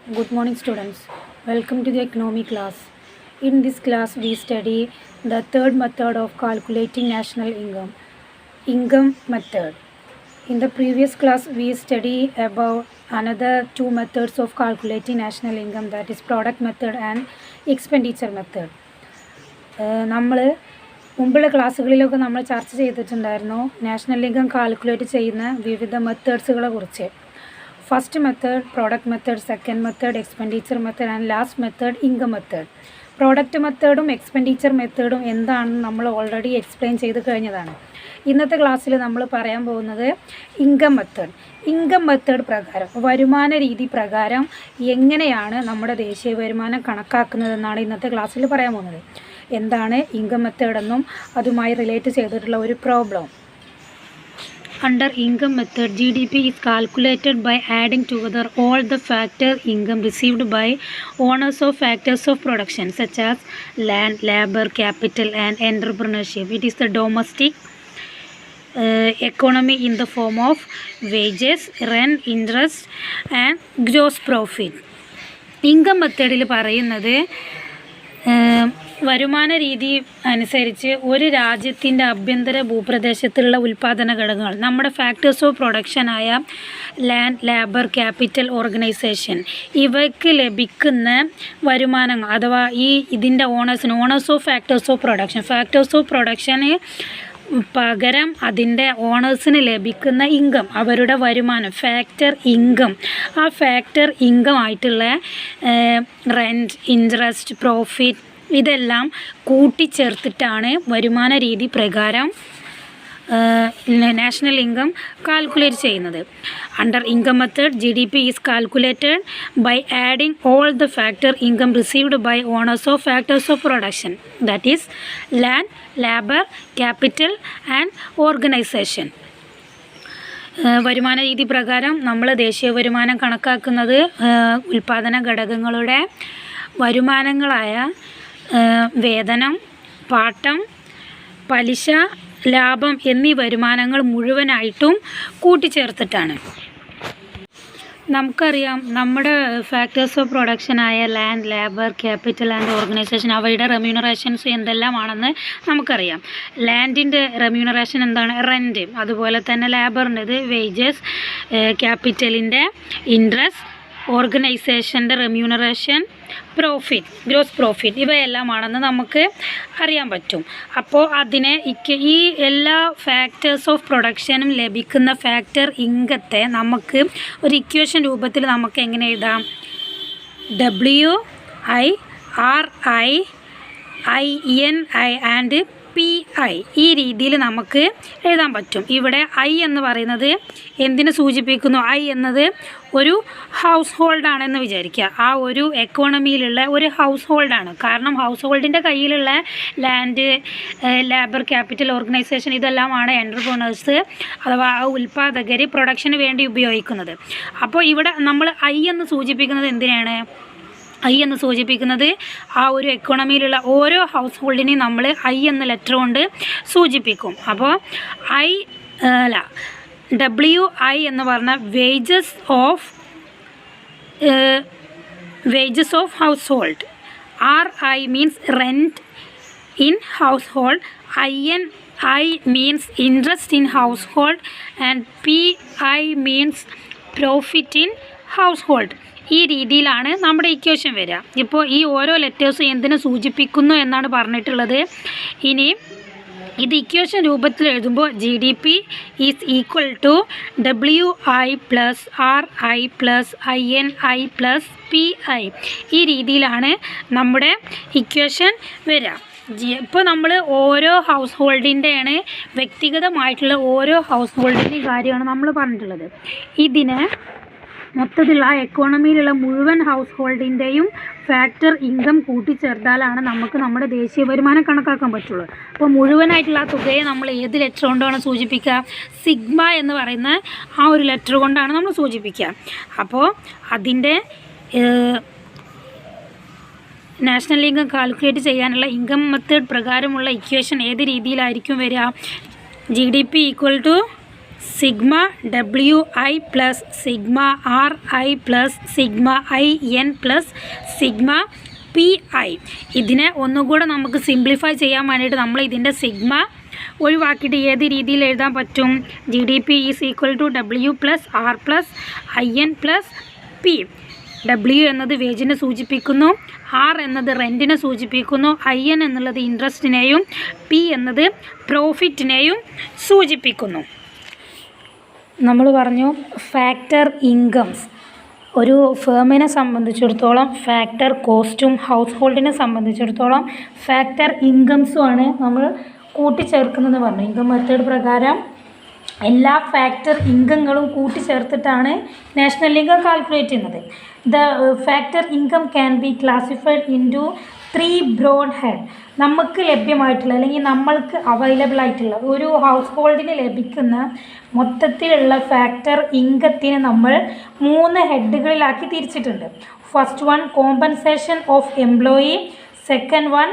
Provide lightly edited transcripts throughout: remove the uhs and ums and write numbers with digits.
Good morning, students. Welcome to the economy class. In this class, we study the third method of calculating national income method. In the previous class, we study about another two methods of calculating national income, that is product method and expenditure method. നമ്മൾ മുമ്പുള്ള ക്ലാസ്സുകളിലൊക്കെ നമ്മൾ ചർച്ച ചെയ്തിട്ടുണ്ടായിരുന്നു national income calculate ചെയ്യുന്ന വിവിധ മെത്തേഡ്സുകളെ കുറിച്ച്. First method product method, second method expenditure method and last method income method. Product മെത്തേഡും എക്സ്പെൻഡിച്ചർ മെത്തേഡും എന്താണെന്ന് നമ്മൾ ഓൾറെഡി എക്സ്പ്ലെയിൻ ചെയ്ത് കഴിഞ്ഞതാണ്. ഇന്നത്തെ ക്ലാസ്സിൽ നമ്മൾ പറയാൻ പോകുന്നത് ഇൻകം മെത്തേഡ്. ഇൻകം മെത്തേഡ് പ്രകാരം, വരുമാന രീതി പ്രകാരം എങ്ങനെയാണ് നമ്മുടെ ദേശീയ വരുമാനം കണക്കാക്കുന്നതെന്നാണ് ഇന്നത്തെ ക്ലാസ്സിൽ പറയാൻ പോകുന്നത്. എന്താണ് ഇൻകം മെത്തേഡ് എന്നും അതുമായി റിലേറ്റ് ചെയ്തിട്ടുള്ള ഒരു problem. Under income method, GDP is calculated by adding together all the factor income received by owners of factors of production such as land, labor, capital and entrepreneurship. It is the domestic economy in the form of wages, rent, interest and gross profit. Income മെത്തേഡിൽ പറയുന്നത് വരുമാന രീതി അനുസരിച്ച് ഒരു രാജ്യത്തിൻ്റെ ആഭ്യന്തര ഭൂപ്രദേശത്തുള്ള ഉൽപ്പാദന ഘടകങ്ങൾ, നമ്മുടെ ഫാക്ടേഴ്സ് ഓഫ് പ്രൊഡക്ഷനായ ലാൻഡ്, ലേബർ, ക്യാപിറ്റൽ, ഓർഗനൈസേഷൻ, ഇവയ്ക്ക് ലഭിക്കുന്ന വരുമാനങ്ങൾ അഥവാ ഇതിൻ്റെ ഓണേഴ്സ് ഓഫ് ഫാക്ടേഴ്സ് ഓഫ് പ്രൊഡക്ഷന് പകരം അതിൻ്റെ ഓണേഴ്സിന് ലഭിക്കുന്ന ഇൻകം, അവരുടെ വരുമാനം, ഫാക്ടർ ഇൻകം, ആ ഫാക്ടർ ഇൻകം ആയിട്ടുള്ള റെൻറ്റ്, ഇൻട്രസ്റ്റ്, പ്രോഫിറ്റ് ഇതെല്ലാം കൂട്ടിച്ചേർത്തിട്ടാണ് വരുമാന രീതി പ്രകാരം നാഷണൽ ഇൻകം കാൽക്കുലേറ്റ് ചെയ്യുന്നത്. Under income method GDP is calculated by adding all the factor income received by owners of factors of production, that is land, labour, capital and organisation. വരുമാന രീതി പ്രകാരം നമ്മൾ ദേശീയ വരുമാനം കണക്കാക്കുന്നത് ഉൽപ്പാദന ഘടകങ്ങളുടെ വരുമാനങ്ങളായ വേതനം, പാട്ടം, പലിശ, ലാഭം എന്നീ വരുമാനങ്ങൾ മുഴുവനായിട്ടും കൂട്ടിച്ചേർത്തിട്ടാണ്. നമുക്കറിയാം നമ്മുടെ ഫാക്ടേഴ്സ് ഓഫ് പ്രൊഡക്ഷനായ land, labour, capital and organisation അവയുടെ റെമ്യൂണറേഷൻസ് എന്തെല്ലാമാണെന്ന് നമുക്കറിയാം. ലാൻഡിൻ്റെ റെമ്യൂണറേഷൻ എന്താണ്? റെൻറ്റ്. അതുപോലെ തന്നെ ലേബറിൻ്റെത് വേജസ്, ക്യാപിറ്റലിൻ്റെ ഇൻട്രസ്റ്റ്, ഓർഗനൈസേഷൻ്റെ റെമ്യൂണറേഷൻ, പ്രോഫിറ്റ്, ഗ്രോസ് പ്രോഫിറ്റ് ഇവയെല്ലാമാണെന്ന് നമുക്ക് അറിയാൻ പറ്റും. അപ്പോൾ അതിനെ ഈ എല്ലാ ഫാക്ടേഴ്സ് ഓഫ് പ്രൊഡക്ഷനും ലഭിക്കുന്ന ഫാക്ടർ ഇൻകത്തെ നമുക്ക് ഒരു ഇക്വേഷൻ രൂപത്തിൽ നമുക്ക് എങ്ങനെ എഴുതാം? WIRI ആൻഡ് PI ഈ രീതിയിൽ നമുക്ക് എഴുതാൻ പറ്റും. ഇവിടെ I എന്ന് പറയുന്നത് എന്തിനെ സൂചിപ്പിക്കുന്നു? I എന്നത് ഒരു ഹൗസ് ഹോൾഡാണെന്ന് വിചാരിക്കുക. ആ ഒരു എക്കോണമിയിലുള്ള ഒരു ഹൗസ് ഹോൾഡാണ്. കാരണം ഹൗസ് ഹോൾഡിൻ്റെ കയ്യിലുള്ള ലാൻഡ്, ലേബർ, ക്യാപിറ്റൽ, ഓർഗനൈസേഷൻ ഇതെല്ലാമാണ് എൻ്റർപ്രണേഴ്സ് അഥവാ ഉൽപ്പാദകർ പ്രൊഡക്ഷന് വേണ്ടി ഉപയോഗിക്കുന്നത്. അപ്പോൾ ഇവിടെ നമ്മൾ I എന്ന് സൂചിപ്പിക്കുന്നത് എന്തിനാണ്? I എന്ന് സൂചിപ്പിക്കുന്നത് ആ ഒരു എക്കോണമിയിലുള്ള ഓരോ ഹൗസ് ഹോൾഡിനെയും നമ്മൾ I എന്ന ലെറ്റർ കൊണ്ട് സൂചിപ്പിക്കും. അപ്പോൾ WI എന്ന് പറഞ്ഞാൽ wages of house hold. RI means rent in house hold, INI means interest in house hold and PI means profit in house hold. ഈ രീതിയിലാണ് നമ്മുടെ ഇക്വേഷൻ വരിക. ഇപ്പോൾ ഈ ഓരോ ലെറ്റേഴ്സും എന്തിനെ സൂചിപ്പിക്കുന്നു എന്നാണ് പറഞ്ഞിട്ടുള്ളത്. ഇനി ഇത് ഇക്വേഷൻ രൂപത്തിൽ എഴുതുമ്പോൾ GDP is equal to WI plus RI plus INI plus PI. ഈ രീതിയിലാണ് നമ്മുടെ ഇക്വേഷൻ വരിക. ഇപ്പോൾ നമ്മൾ ഓരോ ഹൗസ് ഹോൾഡിൻ്റെയാണ്, വ്യക്തിഗതമായിട്ടുള്ള ഓരോ ഹൗസ് ഹോൾഡിൻ്റെയും കാര്യമാണ് നമ്മൾ പറഞ്ഞിട്ടുള്ളത്. ഇതിനെ മൊത്തത്തിലുള്ള ആ എക്കോണമിയിലുള്ള മുഴുവൻ ഹൗസ് ഹോൾഡിൻ്റെയും ഫാക്ടർ ഇൻകം കൂട്ടിച്ചേർത്താലാണ് നമുക്ക് നമ്മുടെ ദേശീയ വരുമാനം കണക്കാക്കാൻ പറ്റുള്ളൂ. അപ്പോൾ മുഴുവനായിട്ടുള്ള ആ തുകയെ നമ്മൾ ഏത് ലെറ്റർ കൊണ്ടാണ് സൂചിപ്പിക്കുക? സിഗ്മ എന്ന് പറയുന്ന ആ ഒരു ലെറ്റർ കൊണ്ടാണ് നമ്മൾ സൂചിപ്പിക്കുക. അപ്പോൾ അതിൻ്റെ നാഷണൽ ഇൻകം കാൽക്കുലേറ്റ് ചെയ്യാനുള്ള ഇൻകം മെത്തേഡ് പ്രകാരമുള്ള ഇക്വേഷൻ ഏത് രീതിയിലായിരിക്കും വരിക? GDP equal to sigma WI plus sigma RI plus sigma IN plus sigma PI. ഇതിനെ ഒന്നുകൂടെ നമുക്ക് സിംപ്ലിഫൈ ചെയ്യാൻ വേണ്ടിയിട്ട് നമ്മൾ ഇതിൻ്റെ സിഗ്മ ഒഴിവാക്കിയിട്ട് ഏത് രീതിയിൽ എഴുതാൻ പറ്റും? GDP is equal to W plus R plus IN plus P. W എന്നത് വേജിനെ സൂചിപ്പിക്കുന്നു, R എന്നത് റെൻറ്റിനെ സൂചിപ്പിക്കുന്നു, IN എന്നുള്ളത് ഇൻട്രസ്റ്റിനെയും P എന്നത് പ്രോഫിറ്റിനെയും സൂചിപ്പിക്കുന്നു. നമ്മൾ പറഞ്ഞു ഫാക്ടർ ഇൻകംസ്. ഒരു ഫേമിനെ സംബന്ധിച്ചിടത്തോളം ഫാക്ടർ കോസ്റ്റും ഹൗസ് ഹോൾഡിനെ സംബന്ധിച്ചിടത്തോളം ഫാക്ടർ ഇൻകംസുമാണ് നമ്മൾ കൂട്ടിച്ചേർക്കുന്നതെന്ന് പറഞ്ഞു. ഇൻകം മെത്തേഡ് പ്രകാരം എല്ലാ ഫാക്ടർ ഇൻകങ്ങളും കൂട്ടിച്ചേർത്തിട്ടാണ് നാഷണൽ ഇൻകം കാൽക്കുലേറ്റ് ചെയ്യുന്നത്. The factor income can be classified into 3 broad head. നമുക്ക് ലഭ്യമായിട്ടുള്ള അല്ലെങ്കിൽ നമ്മൾക്ക് അവൈലബിൾ ആയിട്ടുള്ള ഒരു ഹൗസ് ഹോൾഡിന് ലഭിക്കുന്ന മൊത്തത്തിലുള്ള ഫാക്ടർ ഇൻകത്തിന് നമ്മൾ 3 ഹെഡുകളിലാക്കി തിരിച്ചിട്ടുണ്ട്. First one compensation of employee, second one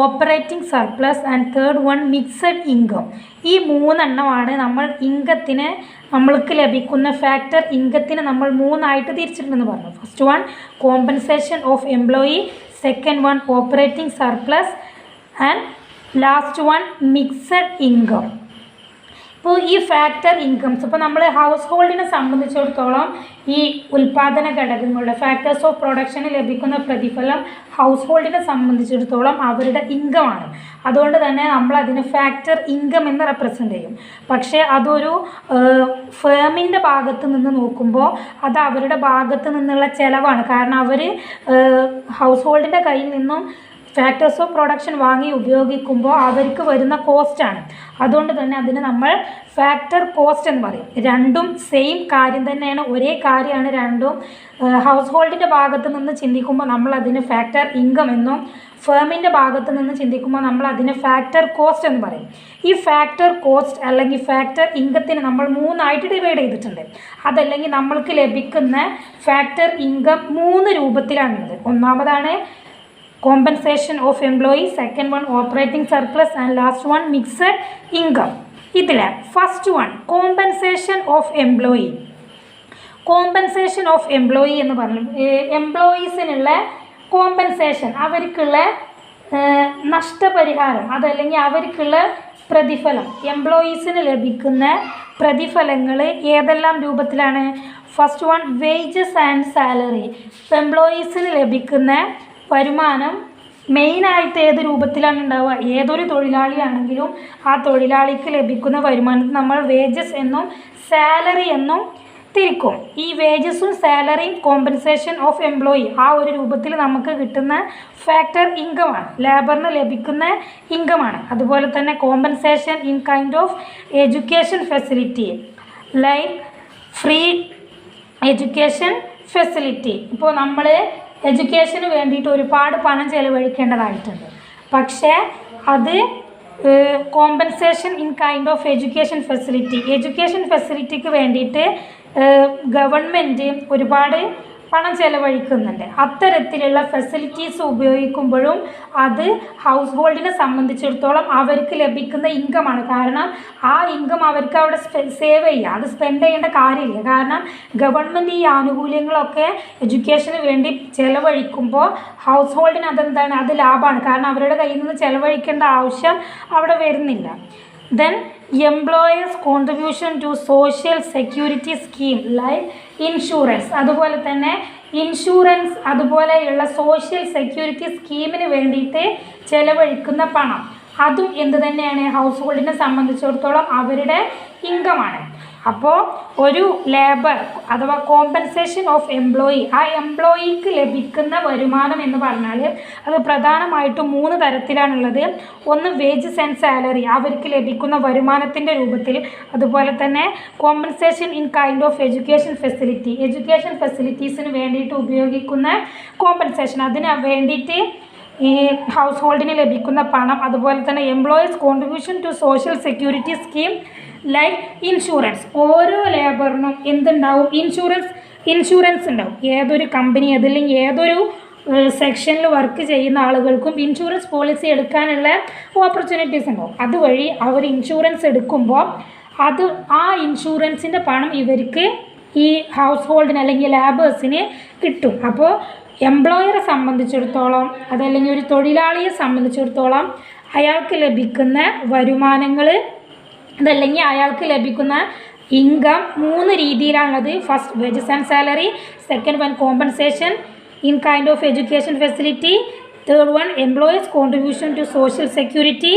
operating surplus and third one mixed income. ഈ 3 എണ്ണമാണ് നമ്മൾ ഇൻകത്തിന് നമ്മൾക്ക് ലഭിക്കുന്ന ഫാക്ടർ ഇൻകത്തിന് നമ്മൾ 3 ആയിട്ട് തിരിച്ചിട്ടുണ്ടെന്ന് പറഞ്ഞു. First one compensation of employee, second one operating surplus and last one mixed income. ഇപ്പോൾ ഈ ഫാക്ടർ ഇൻകംസ് ഇപ്പോൾ നമ്മൾ ഹൗസ് ഹോൾഡിനെ സംബന്ധിച്ചിടത്തോളം ഈ ഉൽപ്പാദന ഘടകങ്ങളുടെ ഫാക്ടേഴ്സ് ഓഫ് പ്രൊഡക്ഷന് ലഭിക്കുന്ന പ്രതിഫലം ഹൗസ് ഹോൾഡിനെ സംബന്ധിച്ചിടത്തോളം അവരുടെ ഇൻകമാണ്. അതുകൊണ്ട് തന്നെ നമ്മൾ അതിന് ഫാക്ടർ ഇൻകം എന്ന് റെപ്രസെൻ്റ് ചെയ്യും. പക്ഷേ അതൊരു ഫേമിൻ്റെ ഭാഗത്ത് നിന്ന് നോക്കുമ്പോൾ അത് അവരുടെ ഭാഗത്ത് നിന്നുള്ള ചിലവാണ്. കാരണം അവർ ഹൗസ് ഹോൾഡിൻ്റെ കയ്യിൽ നിന്നും ഫാക്ടേഴ്സ് ഓഫ് പ്രൊഡക്ഷൻ വാങ്ങി ഉപയോഗിക്കുമ്പോൾ അവർക്ക് വരുന്ന കോസ്റ്റാണ്. അതുകൊണ്ട് തന്നെ അതിന് നമ്മൾ ഫാക്ടർ കോസ്റ്റ് എന്ന് പറയും. രണ്ടും സെയിം കാര്യം തന്നെയാണ്, ഒരേ കാര്യമാണ് രണ്ടും. ഹൗസ് ഹോൾഡിൻ്റെ ഭാഗത്ത് നിന്ന് ചിന്തിക്കുമ്പോൾ നമ്മൾ അതിന് ഫാക്ടർ ഇൻകം എന്നും ഫേമിൻ്റെ ഭാഗത്ത് നിന്ന് ചിന്തിക്കുമ്പോൾ നമ്മൾ അതിന് ഫാക്ടർ കോസ്റ്റ് എന്ന് പറയും. ഈ ഫാക്ടർ കോസ്റ്റ് അല്ലെങ്കിൽ ഫാക്ടർ ഇൻകത്തിന് നമ്മൾ 3 ആയിട്ട് ഡിവൈഡ് ചെയ്തിട്ടുണ്ട്. അതല്ലെങ്കിൽ നമ്മൾക്ക് ലഭിക്കുന്ന ഫാക്ടർ ഇൻകം 3 രൂപത്തിലാണുള്ളത്. ഒന്നാമതാണ് compensation of employee, second one operating surplus and last one mixed income. ഇതിൽ first one compensation of employee. Compensation of employee എന്ന് പറഞ്ഞു എംപ്ലോയീസിനുള്ള കോമ്പൻസേഷൻ, അവർക്കുള്ള നഷ്ടപരിഹാരം, അതല്ലെങ്കിൽ അവർക്കുള്ള പ്രതിഫലം. എംപ്ലോയീസിന് ലഭിക്കുന്ന പ്രതിഫലങ്ങൾ ഏതെല്ലാം രൂപത്തിലാണ്? First one wages and salary. എംപ്ലോയീസിന് ലഭിക്കുന്ന വരുമാനം മെയിനായിട്ട് ഏത് രൂപത്തിലാണ് ഉണ്ടാവുക? ഏതൊരു തൊഴിലാളിയാണെങ്കിലും ആ തൊഴിലാളിക്ക് ലഭിക്കുന്ന വരുമാനം നമ്മൾ വേജസ് എന്നും സാലറി എന്നും തിരിക്കും. ഈ വേജസും സാലറിയും കോമ്പൻസേഷൻ ഓഫ് എംപ്ലോയി ആ ഒരു രൂപത്തിൽ നമുക്ക് കിട്ടുന്ന ഫാക്ടർ ഇൻകമാണ്, ലേബറിന് ലഭിക്കുന്ന ഇൻകമാണ്. അതുപോലെ തന്നെ compensation in kind of education facility like free education facility. ഇപ്പോൾ നമ്മൾ എഡ്യൂക്കേഷന് വേണ്ടിയിട്ട് ഒരുപാട് പണം ചെലവഴിക്കേണ്ടതായിട്ടുണ്ട്. പക്ഷേ അത് compensation in kind of education ഫെസിലിറ്റിക്ക് വേണ്ടിയിട്ട് ഗവൺമെൻറ് ഒരുപാട് പണം ചെലവഴിക്കുന്നുണ്ട്. അത്തരത്തിലുള്ള ഫെസിലിറ്റീസ് ഉപയോഗിക്കുമ്പോഴും അത് ഹൗസ് ഹോൾഡിനെ സംബന്ധിച്ചിടത്തോളം അവർക്ക് ലഭിക്കുന്ന ഇൻകമാണ്. കാരണം ആ ഇൻകം അവർക്ക് അവിടെ സേവ് ചെയ്യുക, അത് സ്പെൻഡ് ചെയ്യേണ്ട കാര്യമില്ല. കാരണം ഗവൺമെൻറ് ഈ ആനുകൂല്യങ്ങളൊക്കെ എഡ്യൂക്കേഷന് വേണ്ടി ചെലവഴിക്കുമ്പോൾ ഹൗസ് ഹോൾഡിന് അതെന്താണ്, അത് ലാഭമാണ്. കാരണം അവരുടെ കയ്യിൽ നിന്ന് ചെലവഴിക്കേണ്ട ആവശ്യം അവിടെ വരുന്നില്ല. Then employers contribution to social security scheme like insurance. അതുപോലെ തന്നെ ഇൻഷുറൻസ് അതുപോലെയുള്ള സോഷ്യൽ സെക്യൂരിറ്റി സ്കീമിന് വേണ്ടിയിട്ട് ചെലവഴിക്കുന്ന പണം അതും എന്ത് തന്നെയാണ്? ഹൗസ് ഹോൾഡിനെ സംബന്ധിച്ചിടത്തോളം അവരുടെ ഇൻകമാണ്. അപ്പോൾ ഒരു ലേബർ അഥവാ കോമ്പൻസേഷൻ ഓഫ് എംപ്ലോയി, ആ എംപ്ലോയിക്ക് ലഭിക്കുന്ന വരുമാനം എന്ന് പറഞ്ഞാൽ അത് പ്രധാനമായിട്ടും 3 തരത്തിലാണുള്ളത്. ഒന്ന് വേജസ് ആൻഡ് സാലറി, അവർക്ക് ലഭിക്കുന്ന വരുമാനത്തിൻ്റെ രൂപത്തിൽ. അതുപോലെ തന്നെ compensation in kind of education ഫെസിലിറ്റീസിന് വേണ്ടിയിട്ട് ഉപയോഗിക്കുന്ന കോമ്പൻസേഷൻ, അതിന് വേണ്ടിയിട്ട് ഈ ഹൗസ് ഹോൾഡിന് ലഭിക്കുന്ന പണം. അതുപോലെ തന്നെ employees contribution to social security scheme like insurance. ഓരോ ലേബറിനും എന്തുണ്ടാവും? ഇൻഷുറൻസ് ഉണ്ടാവും. ഏതൊരു കമ്പനി അതല്ലെങ്കിൽ ഏതൊരു സെക്ഷനിൽ വർക്ക് ചെയ്യുന്ന ആളുകൾക്കും ഇൻഷുറൻസ് പോളിസി എടുക്കാനുള്ള ഓപ്പർച്യൂണിറ്റീസ് ഉണ്ടാവും. അതുവഴി അവർ ഇൻഷുറൻസ് എടുക്കുമ്പോൾ അത് ആ ഇൻഷുറൻസിൻ്റെ പണം ഇവർക്ക് ഈ ഹൗസ് ഹോൾഡിന് അല്ലെങ്കിൽ ലേബേഴ്സിന് കിട്ടും. അപ്പോൾ എംപ്ലോയറെ സംബന്ധിച്ചിടത്തോളം അതല്ലെങ്കിൽ ഒരു തൊഴിലാളിയെ സംബന്ധിച്ചിടത്തോളം അയാൾക്ക് ലഭിക്കുന്ന വരുമാനങ്ങൾ അതല്ലെങ്കിൽ അയാൾക്ക് ലഭിക്കുന്ന ഇൻകം 3 രീതിയിലാണുള്ളത്. First wages and salary, second one compensation in kind of education facility, third one employees contribution to social security.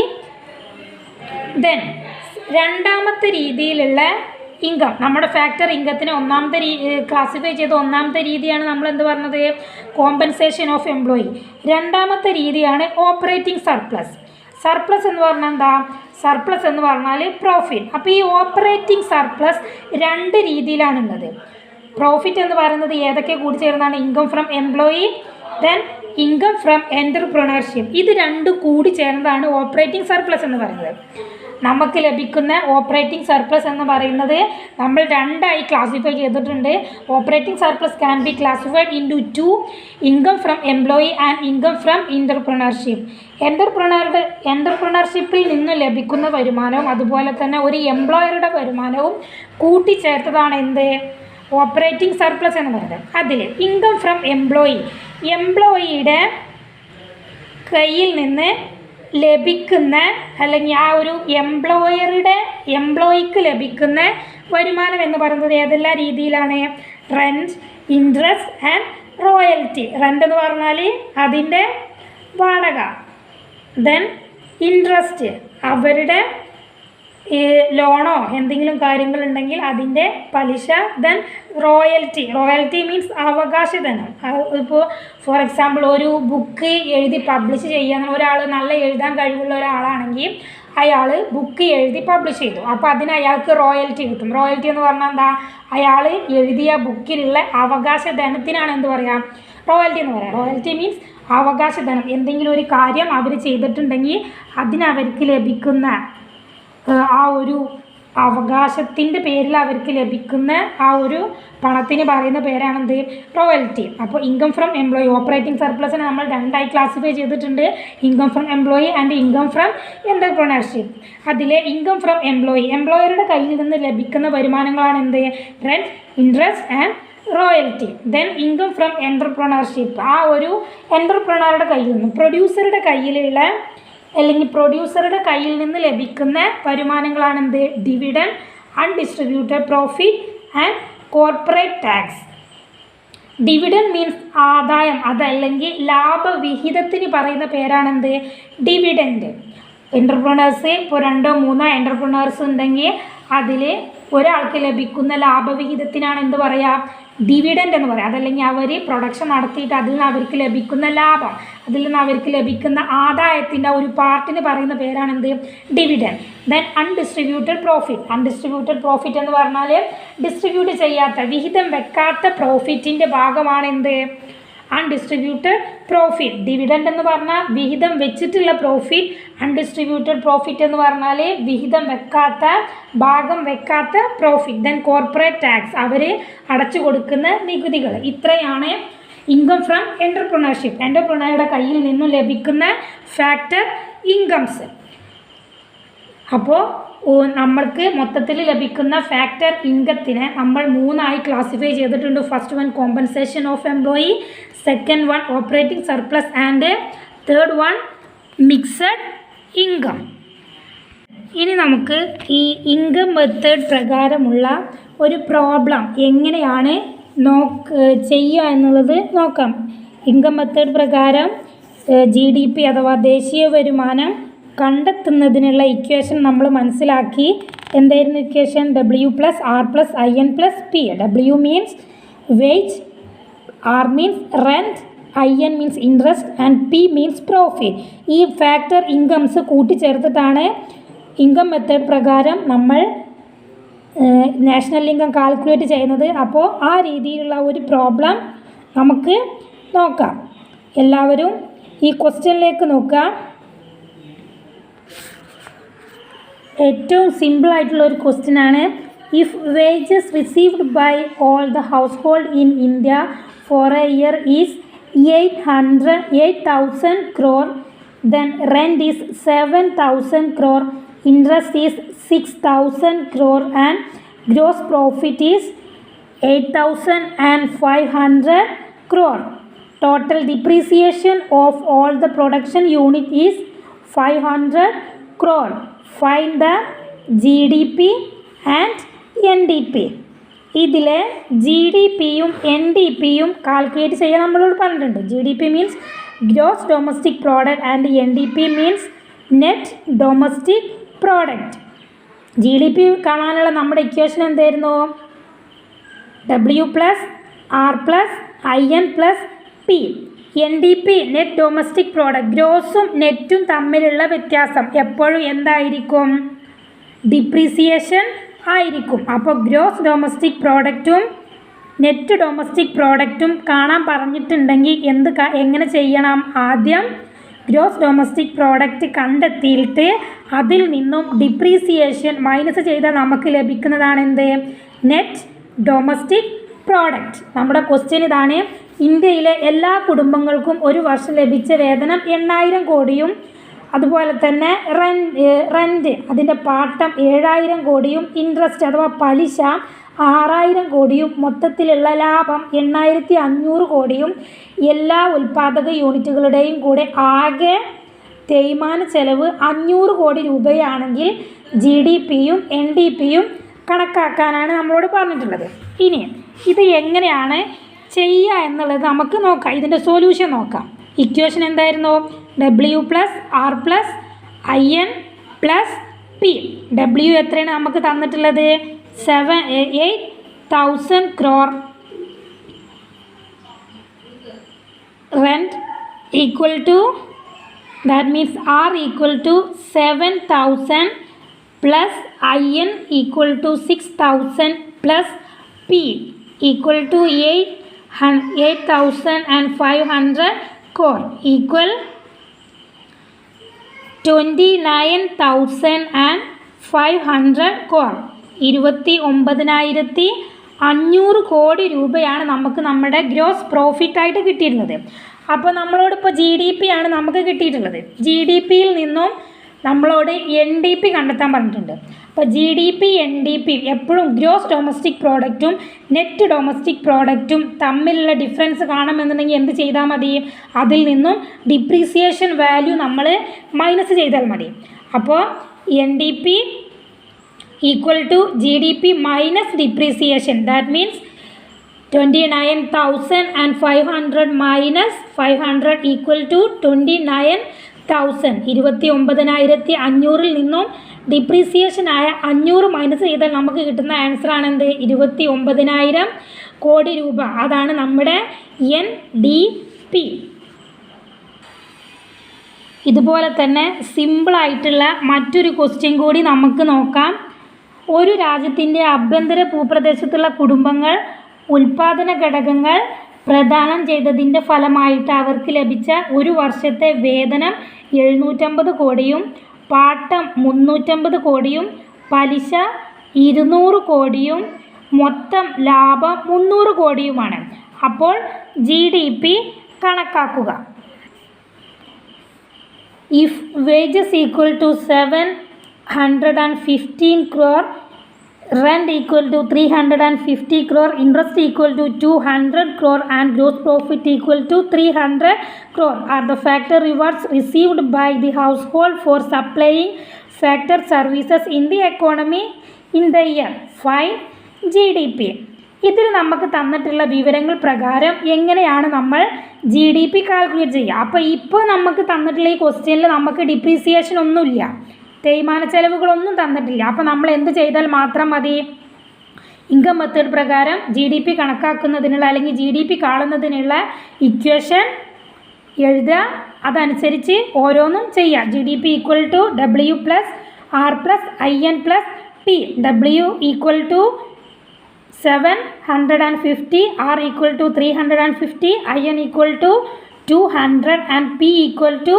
Then രണ്ടാമത്തെ രീതിയിലുള്ള ഇൻകം, നമ്മുടെ ഫാക്ടർ ഇൻകത്തിന് ഒന്നാമത്തെ ക്ലാസിഫൈ ചെയ്ത ഒന്നാമത്തെ രീതിയാണ് നമ്മൾ എന്ത് പറഞ്ഞത്, കോമ്പൻസേഷൻ ഓഫ് എംപ്ലോയി. രണ്ടാമത്തെ രീതിയാണ് ഓപ്പറേറ്റിംഗ് സർപ്ലസ്. സർപ്ലസ് എന്ന് പറഞ്ഞാൽ എന്താ, സർപ്ലസ് എന്ന് പറഞ്ഞാൽ പ്രോഫിറ്റ്. അപ്പോൾ ഈ ഓപ്പറേറ്റിംഗ് സർപ്ലസ് 2 രീതിയിലാണുള്ളത്. പ്രോഫിറ്റ് എന്ന് പറയുന്നത് ഏതൊക്കെ കൂടി ചേർന്നാണ്, income from employee, then income from entrepreneurship. ഇത് 2 കൂടി ചേർന്നതാണ് ഓപ്പറേറ്റിംഗ് സർപ്ലസ് എന്ന് പറയുന്നത്. നമുക്ക് ലഭിക്കുന്ന ഓപ്പറേറ്റിംഗ് സർപ്ലസ് എന്ന് പറയുന്നത് നമ്മൾ 2 ആയി ക്ലാസിഫൈ ചെയ്തിട്ടുണ്ട്. Operating surplus can be classified into 2, income from employee and income from entrepreneurship. എൻ്റർപ്രണർഷിപ്പിൽ നിന്ന് ലഭിക്കുന്ന വരുമാനവും അതുപോലെ തന്നെ ഒരു എംപ്ലോയറുടെ വരുമാനവും കൂട്ടിച്ചേർത്തതാണ് എന്ത്, ഓപ്പറേറ്റിംഗ് സർപ്ലസ് എന്ന് പറയുന്നത്. അതിൽ ഇൻകം ഫ്രം എംപ്ലോയി, എംപ്ലോയിയുടെ കയ്യിൽ നിന്ന് ലഭിക്കുന്ന അല്ലെങ്കിൽ ആ ഒരു എംപ്ലോയിക്ക് ലഭിക്കുന്ന വരുമാനം എന്ന് പറയുന്നത് ഏതെല്ലാം രീതിയിലാണ്, rent, interest and royalty. Rent എന്ന് പറഞ്ഞാൽ അതിൻ്റെ വാടക, ദെൻ ഇൻട്രസ്റ്റ് അവരുടെ ലോണോ എന്തെങ്കിലും കാര്യങ്ങളുണ്ടെങ്കിൽ അതിൻ്റെ പലിശ, ദെൻ റോയൽറ്റി മീൻസ് അവകാശധനം. ഇപ്പോൾ ഫോർ എക്സാമ്പിൾ ഒരു ബുക്ക് എഴുതി പബ്ലിഷ് ചെയ്യാൻ ഒരാൾ നല്ല എഴുതാൻ കഴിവുള്ള ഒരാളാണെങ്കിൽ അയാൾ ബുക്ക് എഴുതി പബ്ലിഷ് ചെയ്തു, അപ്പോൾ അതിന് അയാൾക്ക് റോയൽറ്റി കിട്ടും. റോയൽറ്റി എന്ന് പറഞ്ഞാൽ എന്താ, അയാൾ എഴുതിയ ബുക്കിലുള്ള അവകാശധനത്തിനാണ് എന്ത് പറയുക, റോയൽറ്റി എന്ന് പറയാം. റോയൽറ്റി മീൻസ് അവകാശധനം. എന്തെങ്കിലും ഒരു കാര്യം അവർ ചെയ്തിട്ടുണ്ടെങ്കിൽ അതിനവർക്ക് ലഭിക്കുന്ന ആ ഒരു അവകാശത്തിൻ്റെ പേരിൽ അവർക്ക് ലഭിക്കുന്ന ആ ഒരു പണത്തിന് പറയുന്ന പേരാണെന്ത്, റോയൽറ്റി. അപ്പോൾ ഇൻകം ഫ്രം എംപ്ലോയി, ഓപ്പറേറ്റിംഗ് സർപ്ലസിനെ നമ്മൾ 2 ആയി ക്ലാസിഫൈ ചെയ്തിട്ടുണ്ട്, income from employee and income from entrepreneurship. അതിലെ ഇൻകം ഫ്രം എംപ്ലോയി, എംപ്ലോയറുടെ കയ്യിൽ നിന്ന് ലഭിക്കുന്ന വരുമാനങ്ങളാണ് എന്ത്, rent, interest and royalty. Then income from entrepreneurship, ആ ഒരു എൻ്റർപ്രണറുടെ കയ്യിൽ നിന്ന് പ്രൊഡ്യൂസറുടെ കയ്യിലുള്ള അല്ലെങ്കിൽ പ്രൊഡ്യൂസറുടെ കയ്യിൽ നിന്ന് ലഭിക്കുന്ന വരുമാനങ്ങളാണ് എന്ത്, dividend, undistributed profit and corporate tax. Dividend means ആദായം, അതല്ലെങ്കിൽ ലാഭവിഹിതത്തിന് പറയുന്ന പേരാണെന്ത്, ഡിവിഡൻഡ്. എൻ്റർപ്രണേഴ്സ് ഇപ്പോൾ 2-3 എൻ്റർപ്രണേഴ്സ് ഉണ്ടെങ്കിൽ അതിൽ ഒരാൾക്ക് ലഭിക്കുന്ന ലാഭവിഹിതത്തിനാണ് എന്ത് പറയുക, ഡിവിഡൻഡ് എന്ന് പറയാം. അതല്ലെങ്കിൽ അവർ പ്രൊഡക്ഷൻ നടത്തിയിട്ട് അതിൽ നിന്ന് അവർക്ക് ലഭിക്കുന്ന ലാഭം, അതിൽ നിന്ന് അവർക്ക് ലഭിക്കുന്ന ആദായത്തിൻ്റെ ഒരു പാർട്ടിന് പറയുന്ന പേരാണ് എന്ത്, ഡിവിഡൻഡ്. ദെൻ അൺഡിസ്ട്രിബ്യൂട്ടഡ് പ്രോഫിറ്റ് എന്ന് പറഞ്ഞാൽ ഡിസ്ട്രിബ്യൂട്ട് ചെയ്യാത്ത, വിഹിതം വെക്കാത്ത പ്രോഫിറ്റിൻ്റെ ഭാഗമാണ് എന്ത്, അൺഡിസ്ട്രിബ്യൂട്ടഡ് പ്രോഫിറ്റ്. ഡിവിഡൻഡ് എന്ന് പറഞ്ഞാൽ വിഹിതം വെച്ചിട്ടുള്ള പ്രോഫിറ്റ്, അൺഡിസ്ട്രിബ്യൂട്ടഡ് പ്രോഫിറ്റ് എന്ന് പറഞ്ഞാൽ വിഹിതം വെക്കാത്ത, ഭാഗം വെക്കാത്ത പ്രോഫിറ്റ്. ദെൻ കോർപ്പറേറ്റ് ടാക്സ്, അവർ അടച്ചു കൊടുക്കുന്ന നികുതികൾ. ഇത്രയാണ് ഇൻകം ഫ്രം എൻ്റർപ്രണർഷിപ്പ്, എൻ്റർപ്രണറുടെ കയ്യിൽ നിന്നും ലഭിക്കുന്ന ഫാക്ടർ ഇൻകംസ്. അപ്പോൾ നമ്മൾക്ക് മൊത്തത്തിൽ ലഭിക്കുന്ന ഫാക്ടർ ഇൻകത്തിനെ നമ്മൾ 3 ആയി ക്ലാസിഫൈ ചെയ്തിട്ടുണ്ട്. First one compensation of employee, second one operating surplus and third one mixed income. ഇനി നമുക്ക് ഈ ഇൻകം മെത്തേഡ് പ്രകാരമുള്ള ഒരു പ്രോബ്ലം എങ്ങനെയാണ് ചെയ്യുക എന്നുള്ളത് നോക്കാം. ഇൻകം മെത്തേഡ് പ്രകാരം GDP അഥവാ ദേശീയ വരുമാനം കണ്ടെത്തുന്നതിനുള്ള ഇക്വേഷൻ നമ്മൾ മനസ്സിലാക്കി. എന്തായിരുന്നു equation, W+R+IN+P. W means wage, R means rent, IN means interest and P means profit. ഈ ഫാക്ടർ ഇൻകംസ് കൂട്ടിച്ചേർത്തിട്ടാണ് ഇൻകം മെത്തേഡ് പ്രകാരം നമ്മൾ നാഷണൽ ഇൻകം കാൽക്കുലേറ്റ് ചെയ്യുന്നത്. അപ്പോൾ ആ രീതിയിലുള്ള ഒരു പ്രോബ്ലം നമുക്ക് നോക്കാം. എല്ലാവരും ഈ ക്വസ്റ്റ്യനിലേക്ക് നോക്കുക. ഏറ്റവും സിമ്പിളായിട്ടുള്ള ഒരു ക്വസ്റ്റ്യനാണ്. If wages received by all the household in India for a year is 8,000 crore, then rent is 7,000 crore, interest is 6,000 crore and gross profit is 8,500 crore. Total depreciation of all the production unit is 500 crore. Find the GDP and NDP. ഇതിലെ G D പിയും N D പിയും calculate ചെയ്യാൻ നമ്മളോട് പറഞ്ഞിട്ടുണ്ട്. G D P means gross domestic product and N D P means net domestic product. G D P കാണാനുള്ള നമ്മുടെ equation എന്തായിരുന്നു? W plus R plus I N plus P. N D P net domestic product, ഗ്രോസും നെറ്റും തമ്മിലുള്ള വ്യത്യാസം എപ്പോഴും എന്തായിരിക്കും? Depreciation ആയിരിക്കും. അപ്പോൾ ഗ്രോസ് ഡൊമസ്റ്റിക് പ്രോഡക്റ്റും നെറ്റ് ഡൊമസ്റ്റിക് പ്രോഡക്റ്റും കാണാൻ പറഞ്ഞിട്ടുണ്ടെങ്കിൽ എങ്ങനെ ചെയ്യണം? ആദ്യം ഗ്രോസ് ഡൊമസ്റ്റിക് പ്രോഡക്റ്റ് കണ്ടെത്തിയിട്ട് അതിൽ നിന്നും ഡിപ്രീസിയേഷൻ മൈനസ് ചെയ്താൽ നമുക്ക് ലഭിക്കുന്നതാണ് എന്ത്? Net domestic product. നമ്മുടെ ക്വസ്റ്റ്യൻ ഇതാണ്. ഇന്ത്യയിലെ എല്ലാ കുടുംബങ്ങൾക്കും ഒരു വർഷം ലഭിച്ച വേതനം 8,000 കോടിയും അതുപോലെ തന്നെ റെൻറ്റ് അതിൻ്റെ പാട്ടം 7,000 കോടിയും ഇൻട്രസ്റ്റ് അഥവാ പലിശ 6,000 കോടിയും മൊത്തത്തിലുള്ള ലാഭം 8,500 കോടിയും എല്ലാ ഉൽപ്പാദക യൂണിറ്റുകളുടെയും കൂടെ ആകെ തേയ്മാന ചെലവ് 500 കോടി രൂപയാണെങ്കിൽ ജി ഡി പിയും എൻ ഡി പിയും കണക്കാക്കാനാണ് നമ്മളോട് പറഞ്ഞിട്ടുള്ളത്. ഇനി ഇത് എങ്ങനെയാണ് ചെയ്യുക എന്നുള്ളത് നമുക്ക് നോക്കാം. ഇതിൻ്റെ സൊല്യൂഷൻ നോക്കാം. ഇക്വേഷൻ എന്തായിരുന്നു? W plus R plus I N plus P. W എത്രയാണ് നമുക്ക് തന്നിട്ടുള്ളത്? 8,000 crore. Rent equal to, that means R equal to 7,000 plus IN equal to 6,000 plus P equal to 8,500 crore equal 29,500 crore. 29,500 കോടി രൂപയാണ് നമുക്ക് നമ്മുടെ gross പ്രോഫിറ്റായിട്ട് കിട്ടിയിരുന്നത്. അപ്പോൾ നമ്മളോടിപ്പോൾ G D P ആണ് നമുക്ക് കിട്ടിയിട്ടുള്ളത്. ജി ഡി പിയിൽ നിന്നും നമ്മളോട് എൻ ഡി പി കണ്ടെത്താൻ പറഞ്ഞിട്ടുണ്ട്. അപ്പോൾ G D P N D P എപ്പോഴും ഗ്രോസ് ഡൊമസ്റ്റിക് പ്രോഡക്റ്റും നെറ്റ് ഡൊമസ്റ്റിക് പ്രോഡക്റ്റും തമ്മിലുള്ള ഡിഫറൻസ് കാണുമെന്നുണ്ടെങ്കിൽ എന്ത് ചെയ്താൽ മതി? അതിൽ നിന്നും ഡിപ്രീസിയേഷൻ വാല്യൂ നമ്മൾ മൈനസ് ചെയ്താൽ മതി. അപ്പോൾ N D P equal to GDP minus depreciation. That means 29,500 minus 500 equal to 29,000. 29,500 നിന്നും ഡിപ്രീസിയേഷൻ ആയ 500 മൈനസ് ചെയ്താൽ നമുക്ക് കിട്ടുന്ന ആൻസർ ആണ് എന്ത്? 29,000 കോടി രൂപ. അതാണ് നമ്മുടെ എൻ ഡി പി. ഇതുപോലെ തന്നെ സിമ്പിളായിട്ടുള്ള മറ്റൊരു ക്വസ്റ്റ്യൻ കൂടി നമുക്ക് നോക്കാം. ഒരു രാജ്യത്തിൻ്റെ ആഭ്യന്തര ഭൂപ്രദേശത്തുള്ള കുടുംബങ്ങൾ ഉൽപ്പാദന ഘടകങ്ങൾ പ്രദാനം ചെയ്തതിൻ്റെ ഫലമായിട്ട് അവർക്ക് ലഭിച്ച ഒരു വർഷത്തെ വേതനം 750 കോടിയും പാട്ടം 350 കോടിയും പലിശ 200 കോടിയും മൊത്തം ലാഭം 300 കോടിയുമാണ്. അപ്പോൾ ജി ഡി പി കണക്കാക്കുക. If wages equal to 715 crore, rent equal to 350 crore, interest equal to 200 crore and gross profit equal to 300 crore are the factor rewards received by the household for supplying factor services in the economy in the year. Find GDP. ഇതിൽ നമുക്ക് തന്നിട്ടുള്ള വിവരങ്ങൾ പ്രകാരം എങ്ങനെയാണ് നമ്മൾ G D P calculate ചെയ്യുക? അപ്പോൾ ഇപ്പോൾ നമുക്ക് തന്നിട്ടുള്ള ഈ ക്വസ്റ്റ്യനിൽ നമുക്ക് ഡിപ്രീസിയേഷൻ ഒന്നുമില്ല, തേയ്മാന ചെലവുകളൊന്നും തന്നിട്ടില്ല. അപ്പോൾ നമ്മൾ എന്ത് ചെയ്താൽ മാത്രം മതി? ഇൻകം മെത്തേഡ് പ്രകാരം ജി ഡി പി കണക്കാക്കുന്നതിനുള്ള അല്ലെങ്കിൽ ജി ഡി പി കാണുന്നതിനുള്ള ഇക്വേഷൻ എഴുതുക, അതനുസരിച്ച് ഓരോന്നും ചെയ്യുക. G D P equal to W plus R plus I N plus P. W equal to 750, R equal to 350, IN equal to 200 and P equal to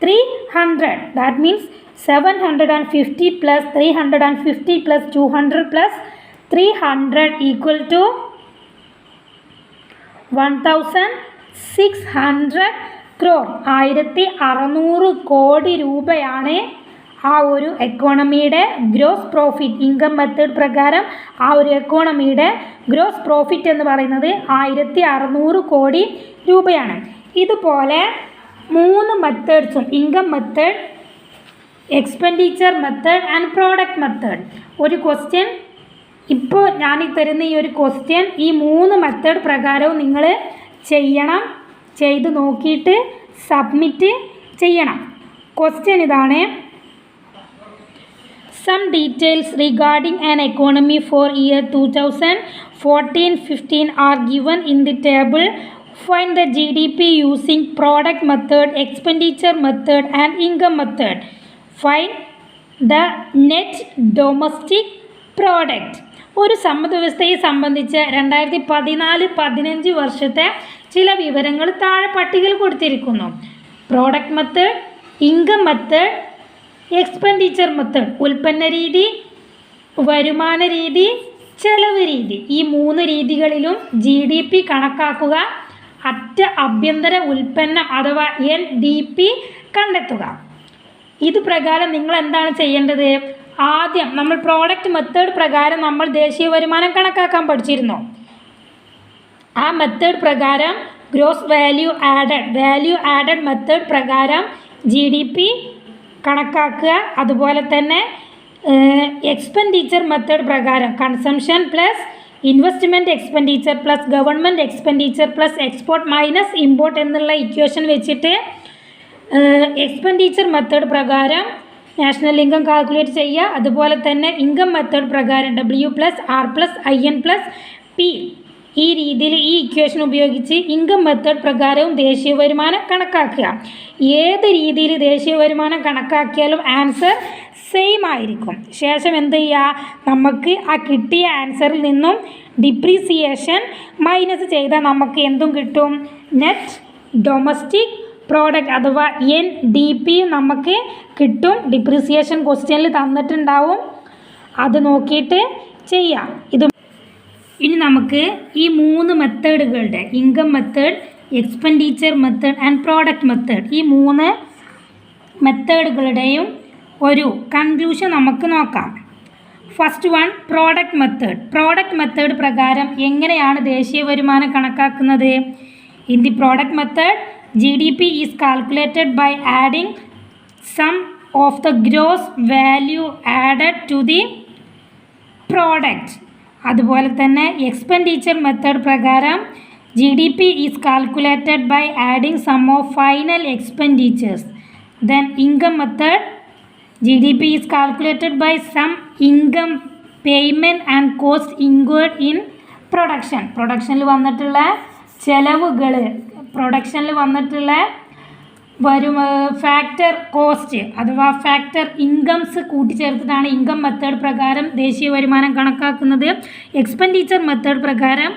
300. That means 750 plus 350 plus 200 plus 300 equal to 1,600 crore. 1,600 കോടി രൂപയാണ് ആ ഒരു എക്കോണമിയുടെ gross profit income method പ്രകാരം ആ ഒരു എക്കോണമിയുടെ gross profit എന്ന് പറയുന്നത് 1600 കോടി രൂപയാണ്. ഇതുപോലെ 3 മെത്തേഡ്സും income method, expenditure method and product method. ഒരു ക്വസ്റ്റ്യൻ ഇപ്പോൾ ഞാൻ തരുന്ന ഈ ഒരു ക്വസ്റ്റ്യൻ ഈ 3 മെത്തേഡ് പ്രകാരവും നിങ്ങൾ ചെയ്യണം. ചെയ്ത് നോക്കിയിട്ട് സബ്മിറ്റ് ചെയ്യണം. ക്വസ്റ്റ്യൻ ഇതാണ്: Some details regarding an economy for year 2014-15 are given in the table. Find the GDP using product method, expenditure method and income method. Find the net domestic product. ഒരു സമ്പദ്വ്യവസ്ഥയെ സംബന്ധിച്ച് 2014-15 വർഷത്തെ ചില വിവരങ്ങൾ താഴെ പട്ടികയിൽ കൊടുത്തിരിക്കുന്നു. Product method, income method, expenditure method, ഉൽപ്പന്ന രീതി, വരുമാന രീതി, ചെലവ് രീതി. ഈ 3 രീതികളിലും GDP കണക്കാക്കുക, അറ്റ ആഭ്യന്തര ഉൽപ്പന്നം അഥവാ NDP കണ്ടെത്തുക. ഇത് പ്രകാരം നിങ്ങൾ എന്താണ് ചെയ്യേണ്ടത്? ആദ്യം നമ്മൾ പ്രോഡക്റ്റ് മെത്തേഡ് പ്രകാരം നമ്മൾ ദേശീയ വരുമാനം കണക്കാക്കാൻ പഠിച്ചിരുന്നു. ആ മെത്തേഡ് പ്രകാരം ഗ്രോസ് വാല്യൂ ആഡഡ് മെത്തേഡ് പ്രകാരം GDP കണക്കാക്കുക. അതുപോലെ തന്നെ എക്സ്പെൻഡിച്ചർ മെത്തേഡ് പ്രകാരം consumption plus investment expenditure plus government expenditure plus export minus import എന്നുള്ള ഇക്വേഷൻ വെച്ചിട്ട് എക്സ്പെൻഡിച്ചർ മെത്തേഡ് പ്രകാരം നാഷണൽ ഇൻകം കാൽക്കുലേറ്റ് ചെയ്യുക. അതുപോലെ തന്നെ ഇൻകം മെത്തേഡ് പ്രകാരം W+R+IN+P ഈ രീതിയിൽ ഈ ഇക്വേഷൻ ഉപയോഗിച്ച് ഇൻകം മെത്തേഡ് പ്രകാരവും ദേശീയ വരുമാനം കണക്കാക്കുക. ഏത് രീതിയിൽ ദേശീയ വരുമാനം കണക്കാക്കിയാലും ആൻസർ സെയിം ആയിരിക്കും. ശേഷം എന്ത് ചെയ്യുക? നമുക്ക് ആ കിട്ടിയ ആൻസറിൽ നിന്നും ഡിപ്രീസിയേഷൻ മൈനസ് ചെയ്താൽ നമുക്ക് എന്തും കിട്ടും? നെറ്റ് ഡൊമസ്റ്റിക് പ്രോഡക്റ്റ് അഥവാ NDP നമുക്ക് കിട്ടും. ഡിപ്രീസിയേഷൻ ക്വസ്റ്റ്യനിൽ തന്നിട്ടുണ്ടാവും, അത് നോക്കിയിട്ട് ചെയ്യാം. ഇനി നമുക്ക് ഈ 3 മെത്തേഡുകളുടെ income method, expenditure method and product method ഈ 3 മെത്തേഡുകളുടെയും ഒരു കൺക്ലൂഷൻ നമുക്ക് നോക്കാം. First one product method. Product method പ്രകാരം എങ്ങനെയാണ് ദേശീയ വരുമാനം കണക്കാക്കുന്നത്? In the product method GDP is calculated by adding sum of the gross value added to the product. അതുപോലെ തന്നെ എക്സ്പെൻഡിച്ചർ മെത്തേഡ് പ്രകാരം GDP is calculated by adding sum of final expenditures. Then income method, GDP is calculated by some income payment and cost incurred in production. പ്രൊഡക്ഷനിൽ വന്നിട്ടുള്ള ചെലവുകൾ, പ്രൊഡക്ഷനിൽ വന്നിട്ടുള്ള factor cost അഥവാ factor incomes കൂട്ടിച്ചേർത്തിട്ടാണ് income method പ്രകാരം ദേശീയ വരുമാനം കണക്കാക്കുന്നത്. Expenditure method പ്രകാരം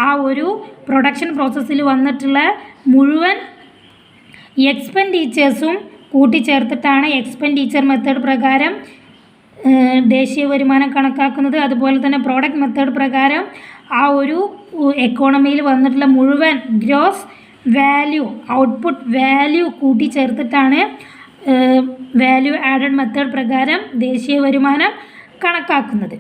ആ ഒരു പ്രൊഡക്ഷൻ പ്രോസസ്സിൽ വന്നിട്ടുള്ള മുഴുവൻ എക്സ്പെൻഡിച്ചേഴ്സും കൂട്ടിച്ചേർത്തിട്ടാണ് എക്സ്പെൻഡിച്ചർ മെത്തേഡ് പ്രകാരം ദേശീയ വരുമാനം കണക്കാക്കുന്നത്. അതുപോലെ തന്നെ പ്രോഡക്റ്റ് മെത്തേഡ് പ്രകാരം ആ ഒരു എക്കോണമിയിൽ വന്നിട്ടുള്ള മുഴുവൻ ഗ്രോസ് വാല്യൂ, ഔട്ട്പുട്ട് വാല്യൂ കൂട്ടിച്ചേർത്തിട്ടാണ് വാല്യൂ ആഡഡ് മെത്തേഡ് പ്രകാരം ദേശീയ വരുമാനം കണക്കാക്കുന്നത്.